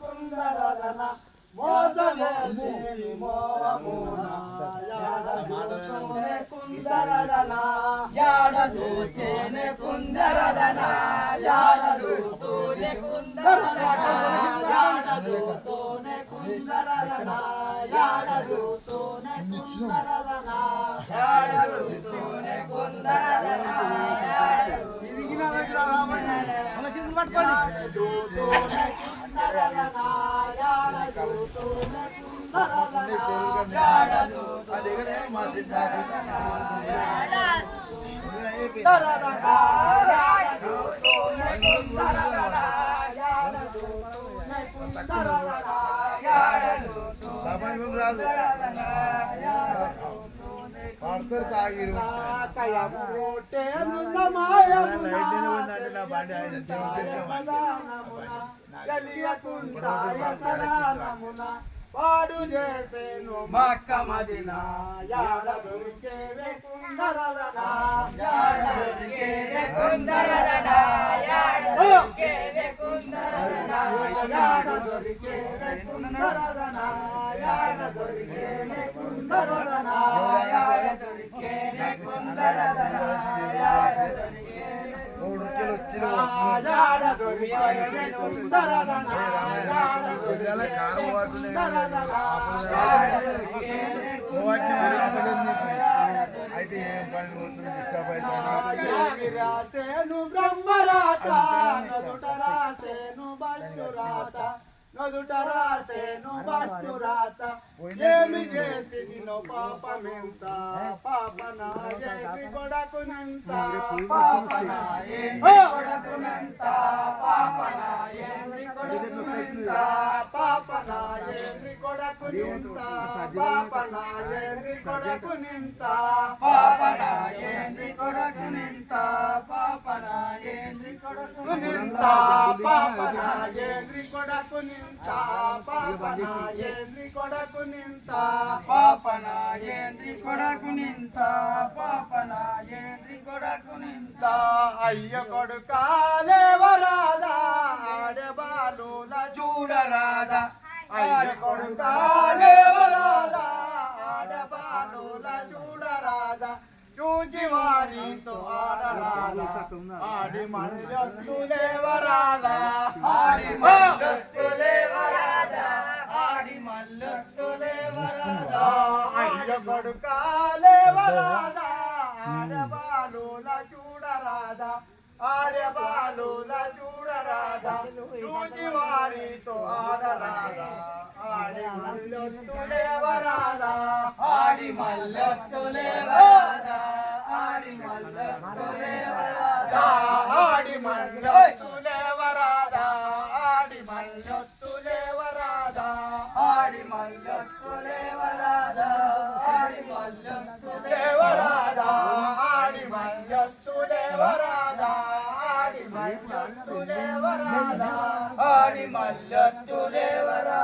కుందరదన మోదవేసి మోమున యాడదూతూనే కుందరదన యాడదూసేనే కుందరదన యాడదూతూనే కుందరదన యాడదూతూనే కుందరదన యాడదూతూనే కుందరదన యాడదూతూనే కుందరదన ఇదిగిన దగ్గర రామయ్య మన చేతులు పట్టుకోండి యాడదూతూనే కుందరదన యాడదూతూనే కుందరదన యాడదూతూనే అదేగనే మా సిద్ధాది కుందరదన యాడదూతూనే కుందరదన యాడదూతూనే కుందరదన యాడదూతూనే సామాన్యం రాదు పార్కర్ తాగిరు కయముటే అనుసమాయమున లైట్ నా బండి ఆయన గలియకుంటా యతరానమున పాడు చేసేను మక్క మదీనా యాడ దొరికేవే కుందరదన యాడ దొరికేవే కుందరదన యాడ దొరికేవే కుందరదన యాడ దొరికేవే కుందరదన యాడ దొరికేవే కుందరదన యాడ దొరికేవే కుందరదన యాడ దొరికేవే యాడ దొరికేవే కుందరదన యాడ అయితే ఏం పని డిస్టర్బ్ అవుతాను బ్రహ్మరాత నదుటరాసేను బట్టురాత నదుటరాసేను బట్టురాత ఏమి చేసి నిన్ను పాపమెంత పాపనాయేసి కొడకునంత పాపనాయేసి కొడకునంత పాపనాయేసి కొడకునంత పాపనాయేసి కొడకునంత పాపనాయేసి కొడకునంత పాపనాయేసి కొడకునంత పాపనాయేసి కొడకునంత పాపనాయేసి కొడకునంత పాపనాయేసి కొడకునంత పాపనాయేసి కొడకునంత పాపనాయేసి కొడకునంత అయ్య కొడుకాలేవరాదా ఆడబాలుల చూడరాదా అయ్య కొడుకాలేవరాదా ఆడబాలుల చూడరాదా చూచి వారితో ఆడరాదా ఆడి మల్లొత్తులేవరాదా ఆడి మల్లొత్తులేవరాదా ఆడి మల్లొత్తులేవరాదా అయ్య కొడుకాలేవరాదా ఆడబాలుల చూడరాదా ఆడబాలుల చూడరాదా చూచి వారితో ఆడరాదా ఆడి మల్లొత్తులేవరాదా ఆడి మల్లొత్తులేవరాదా ఆడి మల్లొత్తులేవరాదా ఆడి మల్లొత్తులేవరాదా ఆడి మల్లొత్తులేవరాదా ఆడి మల్లొత్తులేవరాదా ఆడి మల్లొత్తులేవరాదా ఆడి మల్లొత్తులేవరాదా ఆడి మల్లొత్తులేవరాదా ఆడి మల్లొత్తులేవరాదా